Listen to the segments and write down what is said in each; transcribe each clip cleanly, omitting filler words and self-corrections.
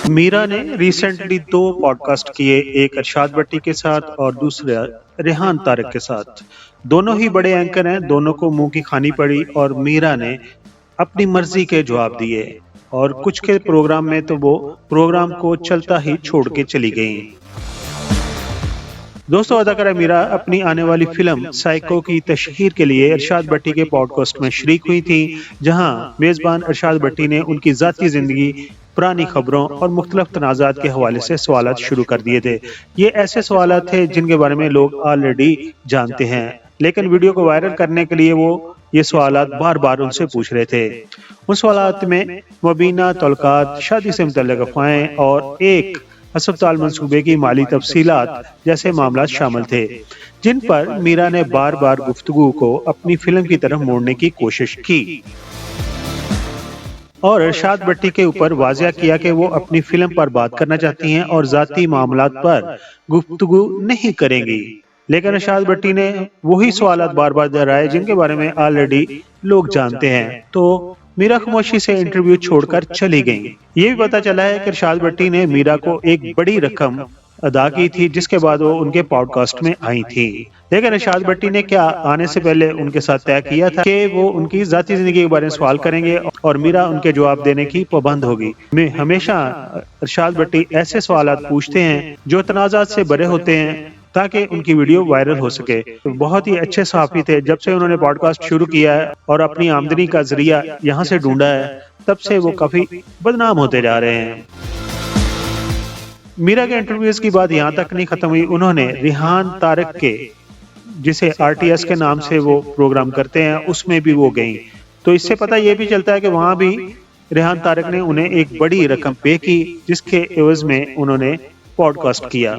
मीरा ने recently 2 podcast किए, एक अरशाद भट्टी के साथ और दूसरा रेहान तारक के साथ। दोनों ही बड़े एंकर हैं, दोनों को मुंह की खानी पड़ी और मीरा ने अपनी मर्जी के जवाब दिए और कुछ के प्रोग्राम में तो वो प्रोग्राम को चलता ही छोड़ के चली गईं। दोस्तों, अदाकारा मीरा अपनी आने वाली फिल्म साइको की तशहीर के लिए अरशाद भट्टी के पॉडकास्ट में शरीक हुई थी, जहां मेजबान अरशाद भट्टी ने उनकी जाती जिंदगी, पुरानी खबरों और मुख्तलिफ तनाज़ात के हवाले से सवालात शुरू कर दिए थे। ये ऐसे सवालात थे जिनके बारे में लोग ऑलरेडी जानते हैं, लेकिन वीडियो को वायरल करने के लिए वो ये सवालात बार बार उनसे पूछ रहे थे। उन सवालात में मुबीना तल्लुकात, शादी से मुतल्लिक़ अफ़वाहें और एक अस्पताल मंसूबे की माली तफसीलात जैसे मामला शामिल थे, जिन पर मीरा ने बार बार गुफ्तगू को अपनी फिल्म की तरफ मोड़ने की कोशिश की और अरशाद भट्टी के ऊपर वाज़िया किया कि वो अपनी फिल्म पर बात करना चाहती हैं और जाती मामलात पर गुफ्तगू नहीं करेंगी। लेकिन अरशाद भट्टी ने वही सवालात बार बार दोहराए जिनके बारे में ऑलरेडी लोग जानते हैं, तो मीरा खामोशी से इंटरव्यू छोड़कर चली गईं। ये भी पता चला है कि अरशाद भट्टी ने मीरा को एक बड़ी रकम अदा की थी, जिसके बाद वो उनके पॉडकास्ट में आई थी। लेकिन अरशाद भट्टी ने क्या आने से पहले उनके साथ तय किया था कि वो उनकी जाती जिंदगी के बारे में सवाल करेंगे और मीरा उनके जवाब देने की पाबंद होगी। मैं हमेशा अरशाद भट्टी ऐसे सवालात पूछते हैं जो तनाज़ात से भरे होते हैं ताकि उनकी वीडियो वायरल हो सके। तो बहुत ही अच्छे सहाफ़ी थे। जब से उन्होंने पॉडकास्ट शुरू किया है और अपनी आमदनी का जरिया यहाँ से ढूंढा है, तब से वो काफी बदनाम होते जा रहे हैं। मीरा के इंटरव्यूज की बात यहाँ तक नहीं खत्म हुई, उन्होंने रेहान तारक के, जिसे RTS के नाम से वो प्रोग्राम करते हैं, उसमें भी वो गई। तो इससे पता ये भी चलता है कि वहां भी रेहान तारक ने उन्हें एक बड़ी रकम पे की, जिसके एवज में उन्होंने पॉडकास्ट किया।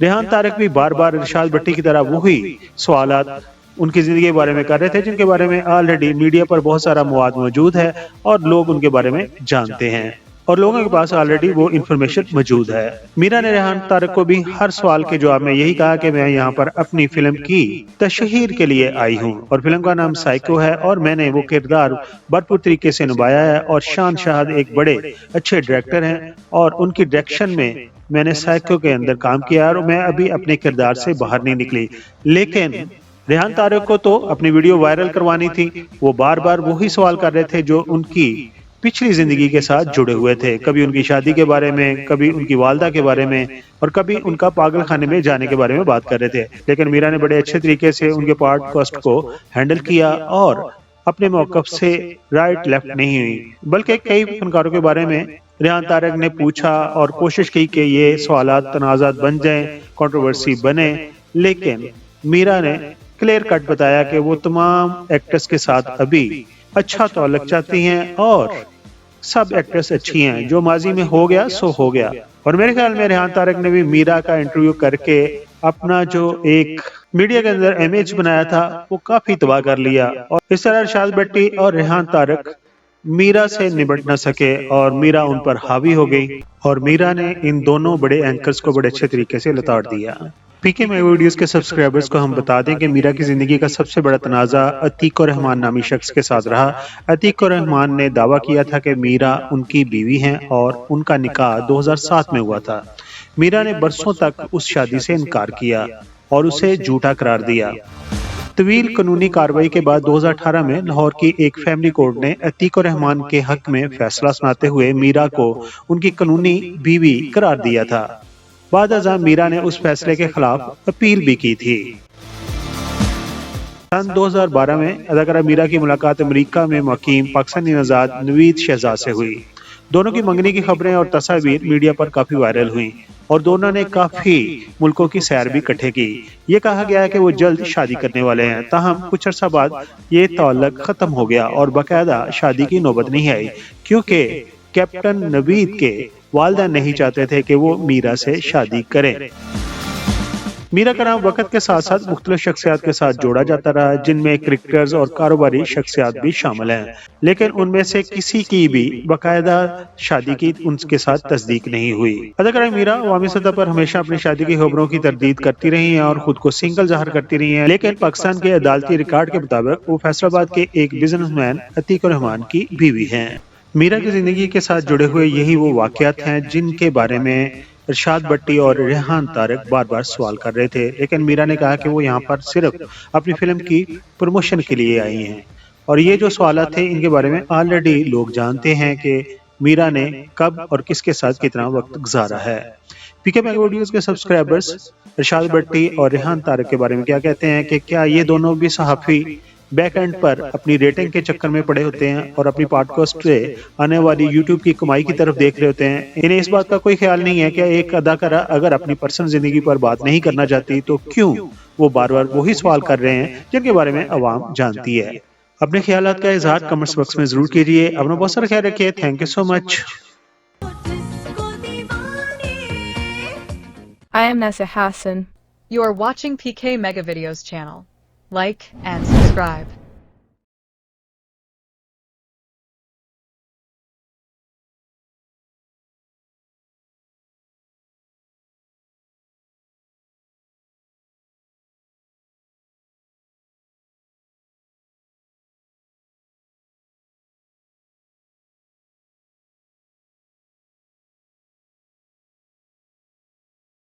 रेहान तारक भी बार बार अरशाद भट्टी की तरह वही सवालात उनकी जिंदगी के बारे में कर रहे थे, जिनके बारे में ऑलरेडी मीडिया पर बहुत सारा मवाद मौजूद है और लोग उनके बारे में जानते हैं और लोगों के पास ऑलरेडी वो इन्फॉर्मेशन मौजूद है। मीरा ने रेहान तारक को भी हर सवाल के जवाब में यही कहा कि मैं यहाँ पर अपनी फिल्म की तशहीर के लिए आई हूँ और फिल्म का नाम साइको है और मैंने वो किरदार भरपूर तरीके से निभाया है और शान शाहद एक बड़े अच्छे डायरेक्टर हैं और उनकी डायरेक्शन में मैंने साइको के अंदर काम किया और मैं अभी अपने किरदार से बाहर नहीं निकली। लेकिन रेहान तारक को तो अपनी वीडियो वायरल करवानी थी, वो बार बार वही सवाल कर रहे थे जो उनकी पिछली जिंदगी के साथ जुड़े हुए थे। कभी उनकी शादी के बारे में, कभी उनकी वालदा के बारे में और कभी उनका पागल खाने में जाने के बारे में बात कर रहे थे। लेकिन मीरा ने बड़े अच्छे तरीके से उनके पॉडकास्ट को हैंडल किया और अपने मौकफ से राइट लेफ्ट नहीं हुई, बल्कि कई फनकारों के बारे में रेहान तारक ने पूछा और कोशिश की कि ये सवालात तनाज़ात बन जाएं, कंट्रोवर्सी बने। लेकिन मीरा ने क्लियर कट बताया कि वो तमाम एक्टर्स के साथ अभी अच्छा ताल्लुक चाहती हैं और सब एक्ट्रेस अच्छी हैं, जो माजी में हो गया सो हो गया। और मेरे ख्याल में रेहान तारक ने भी मीरा का इंटरव्यू करके अपना जो एक मीडिया के अंदर इमेज बनाया था वो काफी तबाह कर लिया और इस तरह अरशाद भट्टी और रेहान तारक मीरा से निपट न सके और मीरा उन पर हावी हो गई और मीरा ने इन दोनों बड़े एंकर्स को बड़े अच्छे तरीके से लताड़ दिया। पीके में वीडियोस के सब्सक्राइबर्स को हम बता दें कि मीरा की जिंदगी का सबसे बड़ा तनाज़ा अतीक रहमान नामी शख्स के साथ रहा। अतीक रहमान ने दावा किया था कि मीरा उनकी बीवी हैं और उनका निकाह 2007 में हुआ था। मीरा ने बरसों तक उस शादी से इनकार किया और उसे झूठा करार दिया। तवील कानूनी कार्रवाई के बाद 2018 में लाहौर की एक फैमिली कोर्ट ने अतीक रहमान के हक में फैसला सुनाते हुए मीरा को उनकी कानूनी बीवी करार दिया था। बाद अज़ां मीरा ने उस फैसले के खिलाफ अपील भी की थी। सन 2012 में अदाकारा मीरा की मुलाकात अमेरिका में मुक़ीम पाकिस्तानी नज़ाद नवीद शहजाद से हुई। दोनों की मंगनी की खबरें और तस्वीर मीडिया पर काफी वायरल हुई और दोनों ने काफी मुल्कों की सैर भी इकट्ठे की। ये कहा गया है कि वो जल्द शादी करने वाले हैं, ताहम कुछ अर्सा बाद ये ताल्लुक खत्म हो गया और बाकायदा शादी की नौबत नहीं आई, क्योंकि कैप्टन नवीद के वालिदा नहीं चाहते थे कि वो मीरा से शादी करें। मीरा का नाम वक्त के साथ साथ मुख्तलिफ शख्सियात के साथ जोड़ा जाता रहा, जिनमें क्रिकेटर्स और कारोबारी शख्सियात भी शामिल हैं, लेकिन उनमें से किसी की भी बाकायदा शादी की उनके साथ तस्दीक नहीं हुई। अदाकारा मीरा अवामी सतह पर हमेशा अपनी शादी की खबरों की तरदीद करती रही हैं और खुद को सिंगल जाहिर करती रही हैं, लेकिन पाकिस्तान के अदालती रिकॉर्ड के मुताबिक वो फैसलाबाद के एक बिजनेसमैन अतीक रहमान की बीवी हैं। मीरा की जिंदगी के साथ जुड़े हुए यही वो वाकयात हैं जिनके बारे में इरशाद भट्टी और रेहान तारक बार बार सवाल कर रहे थे, लेकिन मीरा ने कहा कि वो यहाँ पर सिर्फ अपनी फिल्म की प्रमोशन के लिए आई हैं। और ये जो सवाल थे इनके बारे में ऑलरेडी लोग जानते हैं कि मीरा ने कब और किसके साथ कितना वक्त गुजारा है। पीके मैग वीडियोस के सब्सक्राइबर्स इरशाद भट्टी और रेहान तारक के बारे में क्या कहते हैं कि क्या ये दोनों भी सहाफ़ी बैक एंड पर अपनी रेटिंग के चक्कर में पड़े होते हैं और अपनी पॉडकास्ट से आने वाली यूट्यूब की कमाई की तरफ देख रहे होते हैं। इन्हें इस बात का कोई ख्याल नहीं है कि एक अदाकारा अगर अपनी पर्सनल जिंदगी पर बात नहीं करना चाहती तो क्यों वो बार बार वही सवाल कर रहे हैं जिनके बारे में अवाम जानती है। अपने ख्यालात का इजहार कमेंट्स बॉक्स में जरूर कीजिए। अपना बहुत सारा ख्याल रखिए। Thank you so much. I am Nasser Hassan. You are watching PK Mega Videos channel. Like and subscribe.